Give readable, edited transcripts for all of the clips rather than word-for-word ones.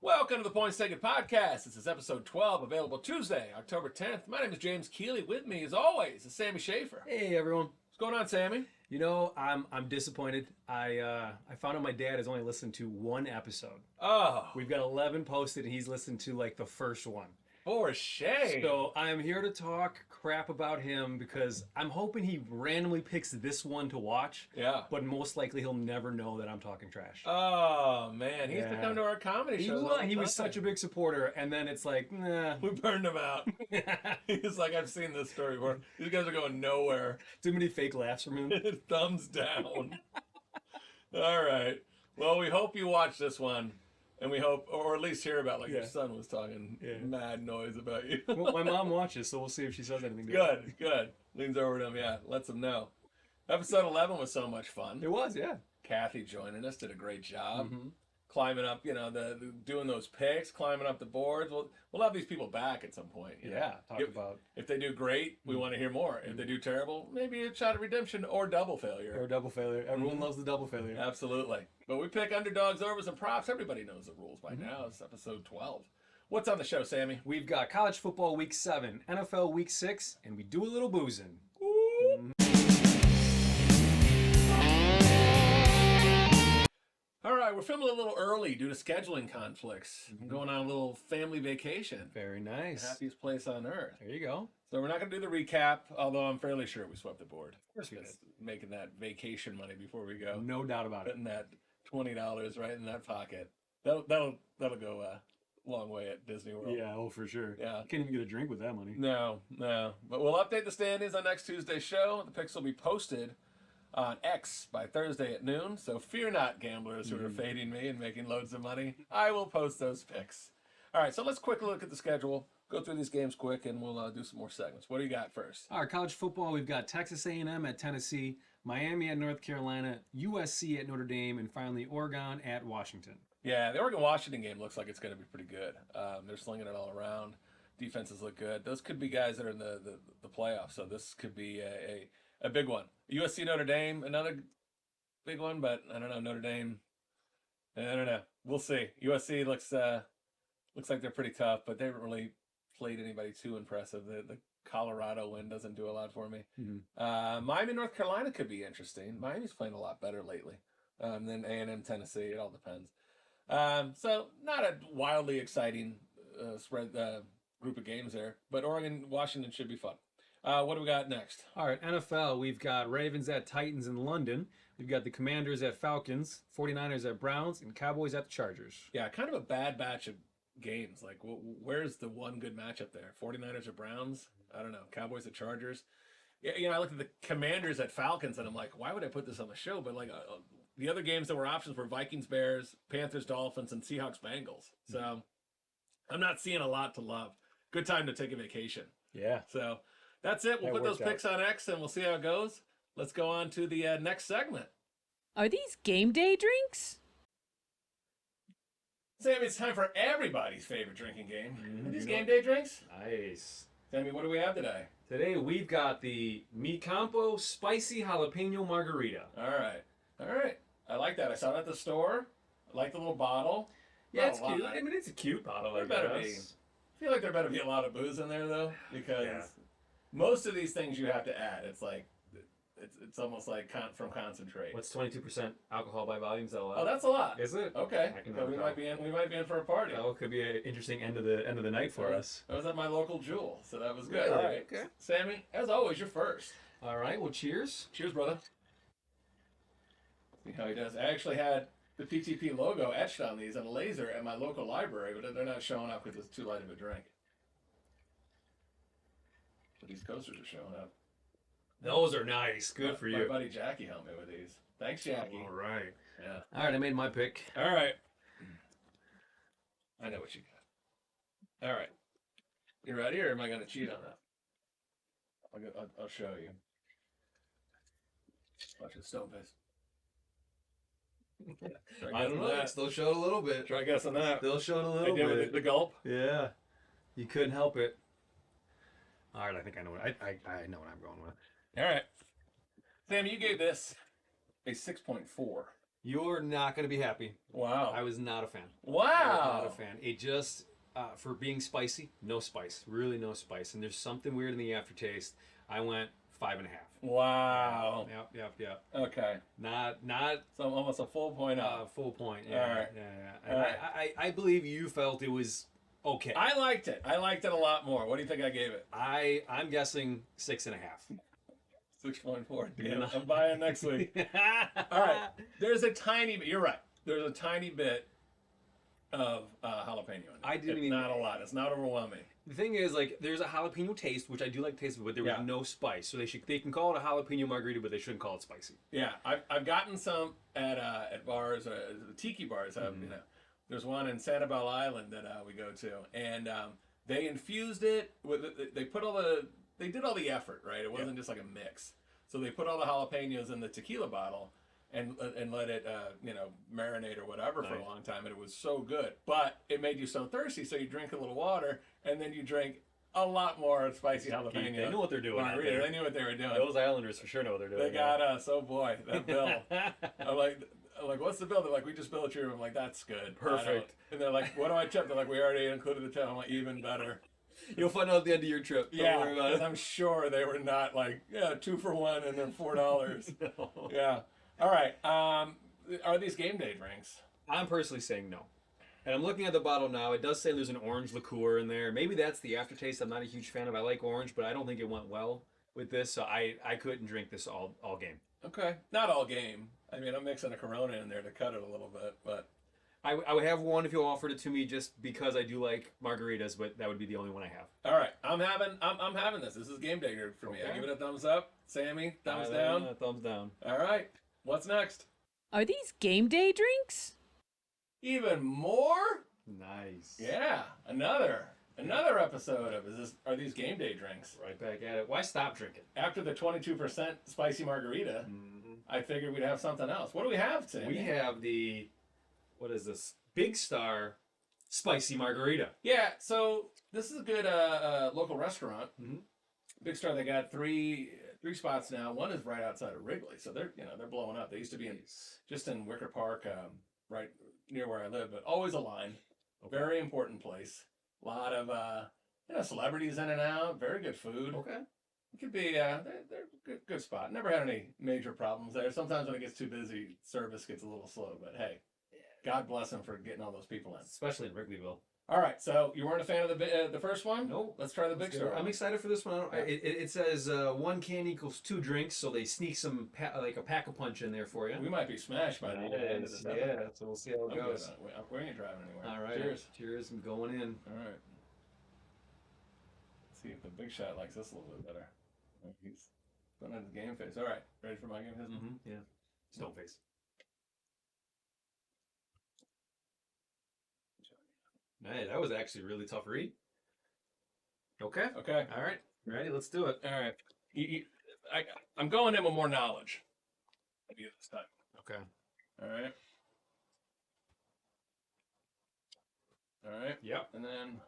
Welcome to the Points Taken Podcast. This is episode 12, available Tuesday, October 10th. My name is James Keeley. With me, as always, is Sammy Schaefer. Hey everyone. What's going on, Sammy? You know, I'm disappointed. I found out my dad has only listened to one episode. Oh, We've got 11 posted and he's listened to like the first one. for shame. So I'm here to talk crap about him because I'm hoping he randomly picks this one to watch. Yeah. But most likely he'll never know that I'm talking trash. Oh, man. He's been Yeah. coming to our comedy shows. He was such a big supporter, and then it's like, nah. We burned him out. He's like, I've seen this story before. These guys are going nowhere. Too many fake laughs from him. Thumbs down. All right. Well, we hope you watch this one. And we hope, or at least hear about, your son was talking mad noise about you. Well, my mom watches, so we'll see if she says anything different. Good. Leans over to him, lets him know. Episode 11 was so much fun. It was, yeah. Kathy joining us, did a great job. Mm-hmm. Climbing up, doing those picks, climbing up the boards. We'll have these people back at some point. If they do great, we want to hear more. If they do terrible, maybe a shot of redemption or double failure. Everyone loves the double failure. Absolutely. But we pick underdogs, overs, and props. Everybody knows the rules by now. It's episode 12. What's on the show, Sammy? We've got college football week 7, NFL week 6, and we do a little boozing. All right, we're filming a little early due to scheduling conflicts. Going on a little family vacation. Very nice. Happiest place on earth. There you go. So we're not going to do the recap, although I'm fairly sure we swept the board. Of course we did. Making that vacation money before we go. No doubt about it. Putting that $20 right in that pocket. That'll go a long way at Disney World. Yeah, oh, for sure. Yeah. Can't even get a drink with that money. No. But we'll update the standings on next Tuesday's show. The picks will be posted on X by Thursday at noon. So fear not, gamblers who are fading me and making loads of money. I will post those picks. All right, so let's quickly look at the schedule. Go through these games quick, and we'll do some more segments. What do you got first? All right, college football, we've got Texas A&M at Tennessee, Miami at North Carolina, USC at Notre Dame, and finally Oregon at Washington. Yeah, the Oregon-Washington game looks like it's going to be pretty good. They're slinging it all around. Defenses look good. Those could be guys that are in the playoffs, so this could be a big one. USC Notre Dame, another big one, but I don't know, Notre Dame, I don't know. We'll see. USC looks like they're pretty tough, but they haven't really played anybody too impressive. The Colorado win doesn't do a lot for me. Mm-hmm. Miami, North Carolina could be interesting. Miami's playing a lot better lately than A&M, Tennessee. It all depends. So not a wildly exciting group of games there, but Oregon, Washington should be fun. What do we got next? All right, NFL, we've got Ravens at Titans in London. We've got the Commanders at Falcons, 49ers at Browns, and Cowboys at the Chargers. Yeah, kind of a bad batch of games. Like, where's the one good matchup there? 49ers or Browns? I don't know. Cowboys at Chargers? Yeah, I looked at the Commanders at Falcons, and I'm like, why would I put this on the show? But, the other games that were options were Vikings, Bears, Panthers, Dolphins, and Seahawks, Bengals. So, I'm not seeing a lot to love. Good time to take a vacation. Yeah. So, that's it. We'll put those picks on X, and we'll see how it goes. Let's go on to the next segment. Are these game day drinks? Sammy, it's time for everybody's favorite drinking game. Are these game day drinks? Nice. Sammy, what do we have today? Today we've got the Mi Campo Spicy Jalapeno Margarita. All right. I like that. I saw it at the store. I like the little bottle. Yeah, it's cute. I mean, it's a cute bottle, I guess. I feel like there better be a lot of booze in there, though, because most of these things you have to add. It's like, it's almost like from concentrate. What's 22% alcohol by volume? Is that a lot? Oh, that's a lot. Is it? Okay. So we might be in for a party. That could be an interesting end of the night for us. I was at my local Jewel, so that was good. Really? All right. Okay. Sammy, as always, you're first. All right. Well, cheers. Cheers, brother. See how he does. I actually had the PTP logo etched on these on a laser at my local library, but they're not showing up because it's too light of a drink. But these coasters are showing up. Those are nice. Good for you. My buddy Jackie helped me with these. Thanks, Jackie. All right. Yeah. All right. I made my pick. All right. I know what you got. All right. You ready, or am I going to cheat on that? I'll show you. Watch it, stone face. I don't know. They'll show it a little bit. Try guessing that. They'll show it a little bit. With the gulp. Yeah. You couldn't help it. All right, I think I know what I know what I'm going with. All right. Sam, you gave this a 6.4. You're not going to be happy. Wow. I was not a fan. Wow. I was not a fan. It just, for being spicy, no spice. Really no spice. And there's something weird in the aftertaste. I went 5.5. Wow. Yep. Okay. Not So almost a full point up. full point. Yeah. All right. And All right. I believe you felt it was okay. I liked it. I liked it a lot more. What do you think I gave it? I'm guessing 6.5. 6.4. Damn, I'm buying next week. All right. There's a tiny bit. You're right. There's a tiny bit of jalapeno in it. I didn't It's even- not a lot. It's not overwhelming. The thing is, like, there's a jalapeno taste, which I do like the taste of, but there was Yeah. no spice. So they can call it a jalapeno margarita, but they shouldn't call it spicy. Yeah, I've gotten some at bars, tiki bars. You know, there's one in Sanibel Island that we go to, and they infused it with. They did all the effort, right? It wasn't just like a mix. So they put all the jalapenos in the tequila bottle and let it marinate or whatever for a Nice. long time, and it was so good. But it made you so thirsty, so you drink a little water, and then you drink a lot more spicy jalapeno. They know what they're doing out margarita. there. They knew what they were doing. Those Islanders for sure know what they're doing. They got us. Oh boy, that bill. I'm like, what's the bill? They're like, we just billed you. I'm like, that's good. Perfect. I don't- And they're like, what do I tip? They're like, we already included the tip. I'm like, even better. You'll find out at the end of your trip. Don't Yeah, worry about because it. I'm sure they were not like, 2 for 1 and then $4. No. Yeah. All right. Are these game day drinks? I'm personally saying no. And I'm looking at the bottle now. It does say there's an orange liqueur in there. Maybe that's the aftertaste. I'm not a huge fan of. I like orange, but I don't think it went well with this. So I couldn't drink this all game. Okay. Not all game. I mean, I'm mixing a Corona in there to cut it a little bit, but I would have one if you offered it to me, just because I do like margaritas, but that would be the only one I have. all right. I'm having this. This is game day for me. I Okay. give it a thumbs up. Sammy, thumbs down. Thumbs down. All right. What's next? Are these game day drinks? Even more? Nice. Yeah, another episode of are these game day drinks? Right back at it. Why stop drinking? After the 22% spicy margarita, I figured we'd have something else. What do we have, Tim? We have what is this? Big Star Spicy Margarita. Yeah, so this is a good local restaurant. Mhm. Big Star. They got three spots now. One is right outside of Wrigley, so they're blowing up. They used to be just in Wicker Park, right near where I live, but always a line. Okay. Very important place. A lot of celebrities in and out. Very good food. Okay. It could be they're a good spot. Never had any major problems there. Sometimes when it gets too busy, service gets a little slow. But hey, God bless them for getting all those people in. Especially in Wrigleyville. All right, so you weren't a fan of the first one? Nope. Let's try the Big Star. I'm excited for this one. Yeah. It says 1 can equals 2 drinks, so they sneak some like a pack a punch in there for you. We might be smashed by the end of this episode. Yeah, so we'll see how it I'm good goes. on it. We ain't driving anywhere. All right. Cheers. Cheers. I'm going in. All right. Let's see if the Big Shot likes this a little bit better. He's putting on his game face. All right, ready for my game face? Yeah. Stone face. Hey, that was actually a really tough read. Okay. Okay. All right. Ready? Let's do it. All right. I'm going in with more knowledge of you this time. Okay. All right. All right. Yep. And then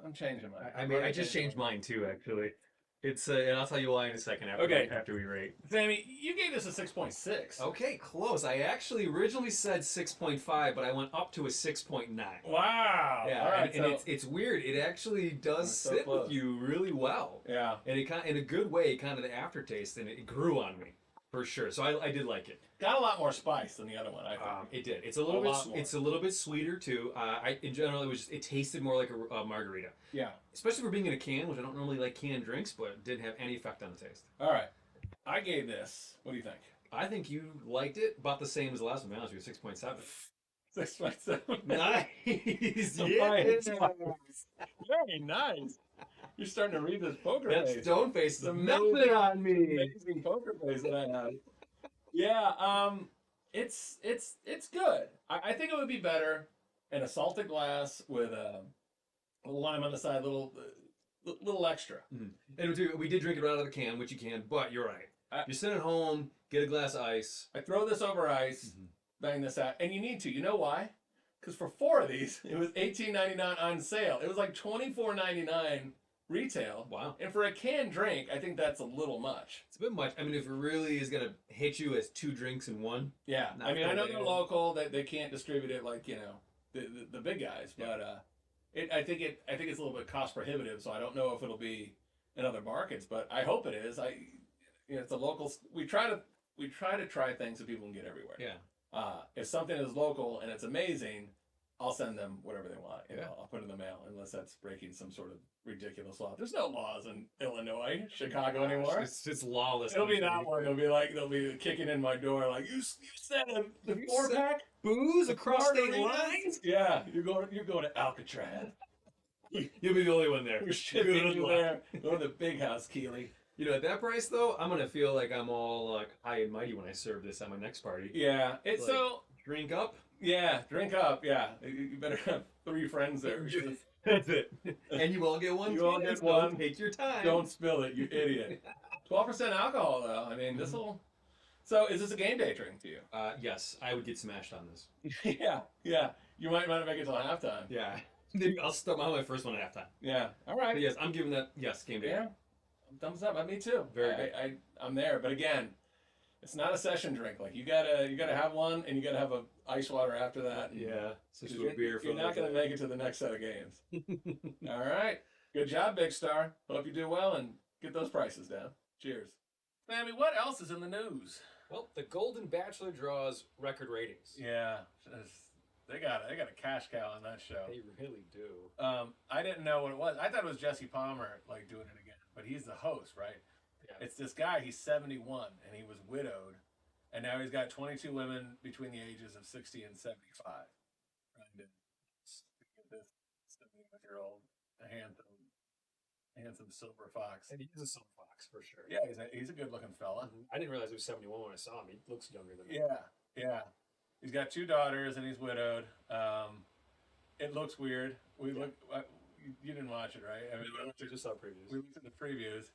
I'm changing mine. I just changed mine too, actually. It's and I'll tell you why in a second after Okay. after we rate. Sammy, you gave this a 6.6. Okay, close. I actually originally said 6.5, but I went up to a 6.9. Wow. Yeah, All right. and it's weird. It actually does It's so sit close. with you really well, yeah. and it kind in a good way, kind of the aftertaste, and it grew on me for sure. So I did like it. Got a lot more spice than the other one, I think. It did. It's a little A bit. lot more. It's a little bit sweeter too. In general, it tasted more like a margarita, Yeah. especially for being in a can, which I don't normally like canned drinks, but it didn't have any effect on the taste. All right. I gave this. What do you think? I think you liked it about the same as the last one. To be honest with you, 6.7. 6.7. Nice. Nice. Very nice. You're starting to read this poker That face. stone face is The melting on me. Amazing poker face that I have. Yeah, it's good. I think it would be better in a salted glass with a little lime on the side, little extra. And we did drink it right out of the can, which you can, but you're right. You're sitting at home, get a glass of ice. I throw this over ice, bang this out, and you need to. You know why? because for 4 of these, it was $18.99 on sale. It was like $24.99 retail. Wow. And for a canned drink, I think that's a little much. It's a bit much. I mean, if it really is gonna hit you as 2 drinks in one. Yeah, Not I mean, I know bad. they're local; that they can't distribute it like the big guys. Yeah. But I think it's a little bit cost prohibitive. So I don't know if it'll be in other markets, but I hope it is. It's a local. We try to try things that people can get everywhere. Yeah. If something is local and it's amazing, I'll send them whatever they want. Yeah. I'll put it in the mail unless that's breaking some sort of ridiculous law. There's no laws in Illinois, Chicago anymore. It's lawless. It'll be that one. They'll be kicking in my door like you said the You 4-pack booze across state margaritas? lines. Yeah, you're going to Alcatraz. You'll be the only one there. We're shipping you there. Go to the big house, Keely. You know, at that price though, I'm gonna feel like I'm all like high and mighty when I serve this at my next party. Yeah, it's Like, so. Drink up. Yeah, drink up. Yeah, you better have 3 friends there. That's it. And you all get one. You all can, get so one. Take your time. Don't spill it, you idiot. 12% alcohol, though. I mean, this will. So, is this a game day drink to you? Yes, I would get smashed on this. yeah. You might not make it till halftime. Yeah. Maybe I'll start my first one at halftime. Yeah. All right. But yes, I'm giving that. Yes, game day. Yeah. Thumbs up. Me too. Very good. I'm there, but again, it's not a session drink. Like you gotta have one, and you gotta have a ice water after that. Yeah. So 'Cause do a beer. you're not gonna make it to the next set of games. All right. Good job, Big Star. Hope you do well and get those prices down. Cheers. Sammy, what else is in the news? Well, the Golden Bachelor draws record ratings. Yeah, they got a cash cow on that show. They really do. I didn't know what it was. I thought it was Jesse Palmer like doing it again, but he's the host, right? Yeah. It's this guy. He's 71 and he was widowed, and now he's got 22 women between the ages of 60 and 75. Trying to get this 71-year-old handsome silver fox. And he is a silver fox for sure. Yeah, he's a good looking fella. I didn't realize he was 71 when I saw him. He looks younger than me. Yeah. He's got 2 daughters and he's widowed. It looks weird. You didn't watch it, right? I mean, We just saw previews. we looked at the previews.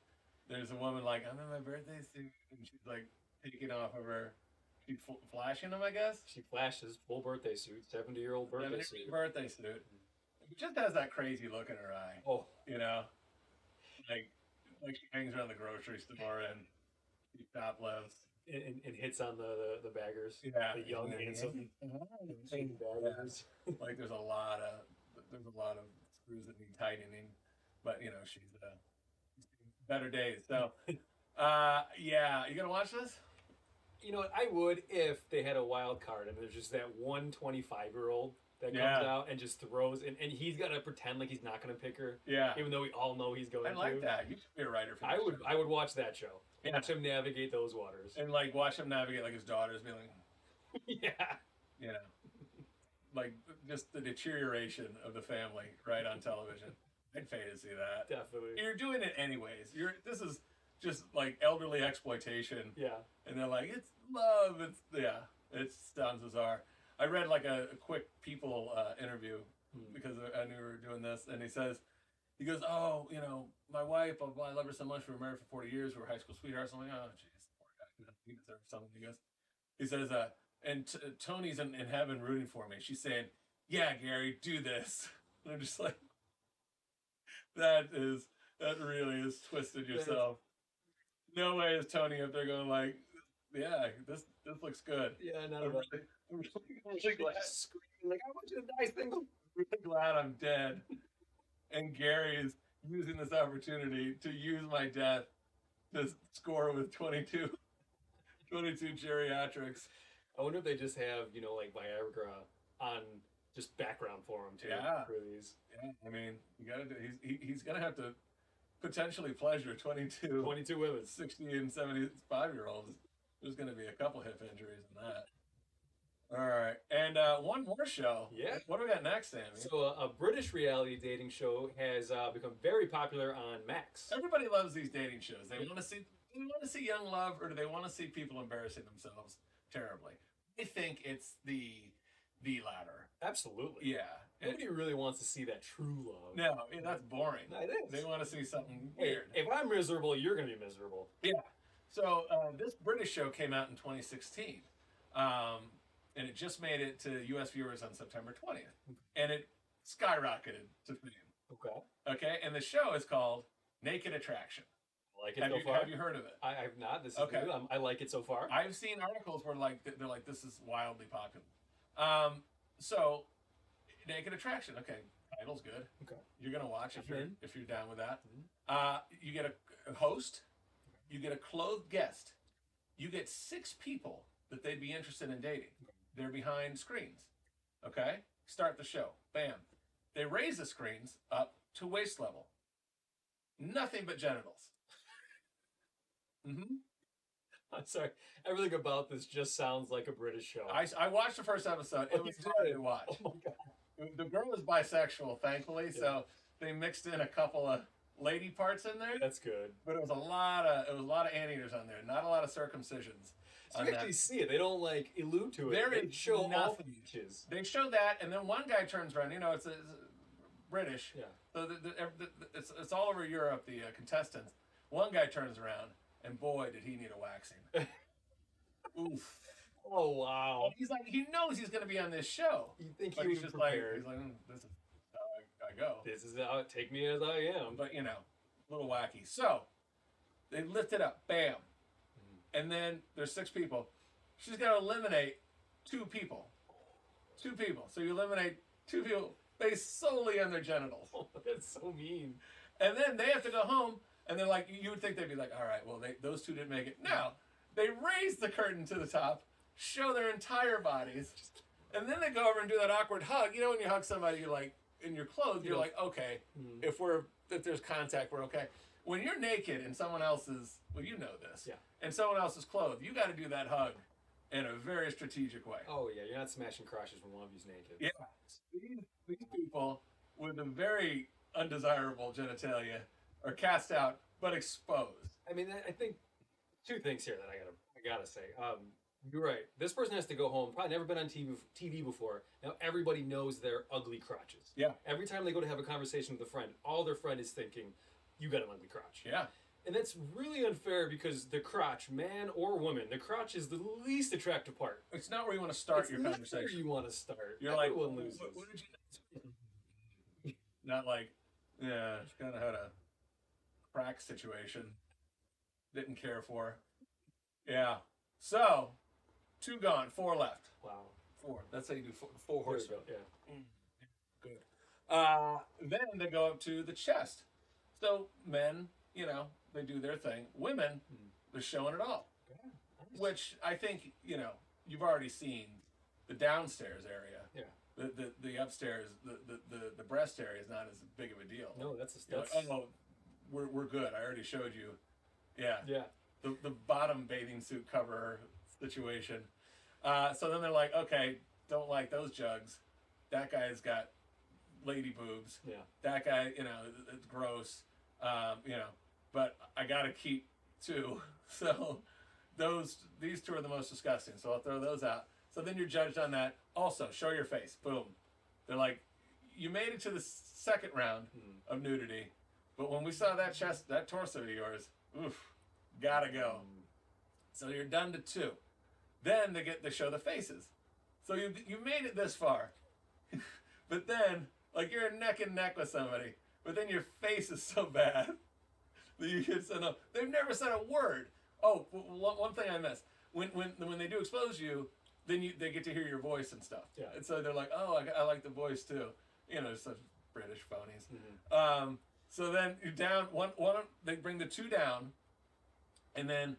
There's a woman like, I'm in my birthday suit, and she's like taking off of her, she's flashing them, I guess. She flashed his full birthday suit, 70-year-old birthday 70 suit. birthday suit. It just has that crazy look in her eye, Oh, you know, like she hangs around the grocery store and she's topless. and hits on the baggers. Yeah, The young, handsome baggers. Like there's a lot of screws that need tightening, but you know she's better days. So, yeah, you gonna watch this? You know what? I would if they had a wild card and there's just that one 25-year-old that comes Yeah. out and just throws, and he's got to pretend like he's not going to pick her, Yeah, even though we all know he's going I like to. that. You should be a writer for. I this would show. I would watch that show. Yeah. Watch him navigate those waters. And like watch him navigate like his daughters, be like, Yeah. you know, like just the deterioration of the family right on television. I'd pay to see that. Definitely. You're doing it anyways. This is just like elderly exploitation, Yeah. and they're like, it's love. It sounds bizarre. I read like a quick People interview because I knew we were doing this, and he goes, oh, you know, my wife, blah, blah, I love her so much. We were married for 40 years. We were high school sweethearts. I'm like, oh, jeez, poor guy. He deserves something. He says, and Tony's in heaven rooting for me. She's saying, yeah, Gary, do this. And I'm just like, that really is twisted yourself. No way is Tony up there going like, yeah, this looks good. Yeah, not I'm about really glad. screaming like, I want you to die, single. Really glad I'm dead. And Gary's using this opportunity to use my death to score with 22 geriatrics. I wonder if they just have, you know, like Viagra on just background for him too. Yeah. For these Yeah, I mean, you gotta do. He's gonna have to potentially pleasure 22, 22 women. 60 and 75-year-olds. There's gonna be a couple hip injuries in that. All right, and one more show. Yeah. What do we got next, Sammy? So a British reality dating show has become very popular on Max. Everybody loves these dating shows. They want to see. Do they want to see young love, or do they want to see people embarrassing themselves terribly? I think it's the latter. Absolutely. Yeah. Nobody really wants to see that true love. No, that's boring. It is. They want to see something Hey, weird. if I'm miserable, you're going to be miserable. Yeah. So this British show came out in 2016. and it just made it to U.S. viewers on September 20th, and it skyrocketed to fame. Okay. Okay, and the show is called Naked Attraction. I like it Have so you, far. have you heard of it? I've not. This is Okay. new. I like it so far. I've seen articles where they're like this is wildly popular. So Naked Attraction. Okay, title's good. Okay. You're gonna watch Mhm. if you're down with that. Mhm. You get a host. You get a clothed guest. You get 6 people that they'd be interested in dating. They're behind screens. Okay? Start the show. Bam. They raise the screens up to waist level. Nothing but genitals. I'm sorry. Everything about this just sounds like a British show. I watched the first episode. It Oh, was you hard did? to watch. Oh my god. The girl is bisexual, thankfully, so they mixed in a couple of lady parts in there. That's good. But it was a lot of anteaters on there. Not a lot of circumcisions. So on you that. actually see it. They don't like allude to it. There They is show all nothing. features. They show that, and then one guy turns around. You know, it's British. Yeah. So it's all over Europe. The contestants. One guy turns around, and boy, did he need a waxing. Oof. Oh wow. And he's like, he knows he's going to be on this show. You think But he he's was just like, prepared? this is how I go. This is how take me as I am. But you know, a little wacky. So they lift it up, bam, and then there's 6 people. She's got to eliminate 2 people. 2 people. So you eliminate 2 people based solely on their genitals, Oh, that's so mean. and then they have to go home. And they're like, you would think they'd be like, all right, well, those 2 didn't make it. No, they raise the curtain to the top, show their entire bodies, and then they go over and do that awkward hug. You know, when you hug somebody, you're like, in your clothes, you're Yeah. like, okay, if there's contact, we're okay. When you're naked and someone else is, well, you know this, Yeah. and someone else is clothed, you got to do that hug in a very strategic way. Oh yeah, you're not smashing crotches when one of you's naked. Yeah, these people with a very undesirable genitalia are cast out but exposed. I mean, I think 2 things here that I gotta say. You're right. This person has to go home. Probably never been on TV before. Now everybody knows their ugly crotches. Yeah. Every time they go to have a conversation with a friend, all their friend is thinking, "You got an ugly crotch." Yeah. And that's really unfair because the crotch, man or woman, the crotch is the least attractive part. It's not where you want to start It's your not conversation. where you want to start. You're Everyone like, loses. what did you? Not like, yeah, she kind of had a crack situation. Didn't care for. Yeah. So, 2 gone, 4 left. Wow. 4. That's how you do 4 There we horsemen. go. Yeah. Good. Then they go up to the chest. So men, you know, they do their thing. Women, they're showing it all. Yeah. Nice. Which I think, you know, you've already seen the downstairs area. Yeah. The upstairs, the breast area is not as big of a deal. No, that's You're like, oh, we're good. I already showed you. Yeah. yeah. The bottom bathing suit cover situation. So then they're like, okay, don't like those jugs. That guy's got lady boobs. Yeah. That guy, you know, it's gross. You know, but I gotta keep 2. So these 2 are the most disgusting. So I'll throw those out. So then you're judged on that. Also, show your face. Boom. They're like, you made it to the second round of nudity, but when we saw that chest, that torso of yours, oof, gotta go. So you're done to 2. Then they show the faces. So you made it this far, but then like you're neck and neck with somebody, but then your face is so bad that you get sent up. They've never said a word. Oh, one thing I missed. When they do expose you, then they get to hear your voice and stuff. Yeah. And so they're like, oh, I like the voice too. You know, such British phonies. So then you're down one. They bring the 2 down, and then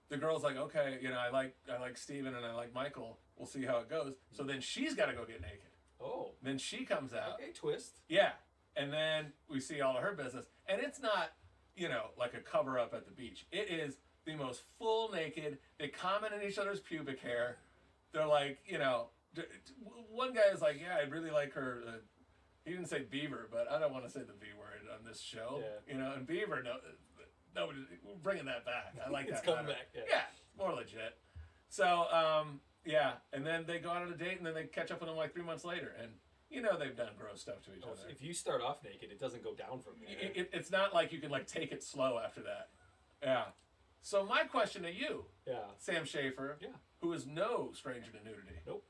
the girl's like, okay, you know, I like Steven and I like Michael. We'll see how it goes. So then she's got to go get naked. Oh. Then she comes out. Okay. Twist. Yeah. And then we see all of her business. And it's not, you know, like a cover up at the beach. It is the most full naked. They comment on each other's pubic hair. They're like, you know, one guy is like, yeah, I'd really like her. He didn't say beaver, but I don't want to say the V word on this show. Yeah. You know, and beaver, nobody, we're bringing that back. I like It's that. coming better. back, yeah. Yeah, more legit. So, yeah, and then they go out on a date, and then they catch up with them like 3 months later, and you know they've done gross stuff to each Oh, other. if you start off naked, it doesn't go down from there. It's not like you can like take it slow after that. Yeah. So my question to you, Yeah. Sam Schaefer, Yeah. who is no stranger to nudity. Nope.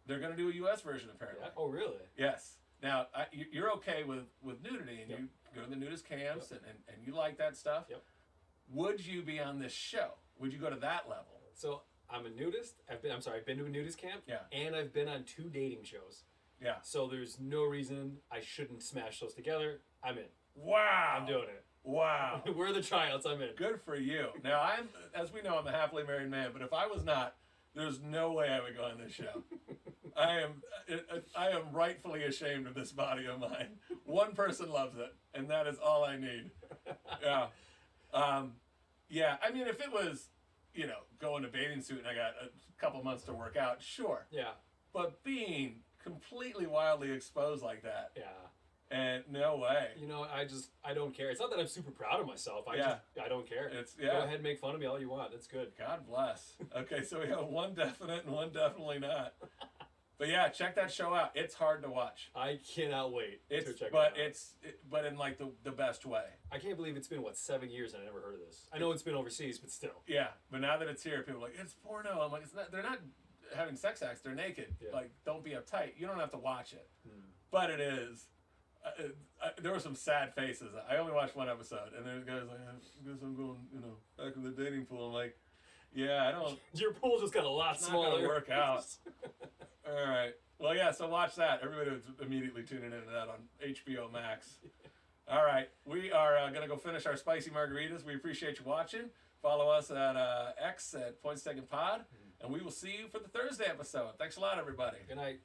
They're going to do a U.S. version apparently. Yeah. Oh, really? Yes. Now you're okay with nudity, and Yep. you go to the nudist camps, Yep. and you like that stuff. Yep. Would you be on this show? Would you go to that level? So I'm a nudist. I've been to a nudist camp. Yeah. And I've been on 2 dating shows. Yeah. So there's no reason I shouldn't smash those together. I'm in. Wow. I'm doing it. Wow. We're the tryouts. I'm in. Good for you. Now as we know, I'm a happily married man, but if I was not, there's no way I would go on this show. I am rightfully ashamed of this body of mine. One person loves it, and that is all I need. Yeah. Yeah. I mean, if it was, go in a bathing suit and I got a couple months to work out, sure. Yeah. But being completely wildly exposed like that, Yeah. and no way. I don't care. It's not that I'm super proud of myself. I don't care. Go ahead and make fun of me all you want. That's good. God bless. Okay, so we have one definite and one definitely not. But yeah, check that show out. It's hard to watch. I cannot wait to check but it out. but in like the best way. I can't believe it's been 7 years and I never heard of this. I know it's been overseas, but still. Yeah, but now that it's here, people are like, it's porno. I'm like, it's not. They're not having sex acts. They're naked. Yeah. Like, don't be uptight. You don't have to watch it. But it is. There were some sad faces. I only watched one episode, and there's guys like, I guess I'm going, back in the dating pool. I'm like, yeah, I don't. Your pool just got a lot It's smaller. not gonna work out. All right. Well, yeah. So watch that. Everybody was immediately tuning into that on HBO Max. All right. We are gonna go finish our spicy margaritas. We appreciate you watching. Follow us at X at Points Taken Pod, and we will see you for the Thursday episode. Thanks a lot, everybody. Good night.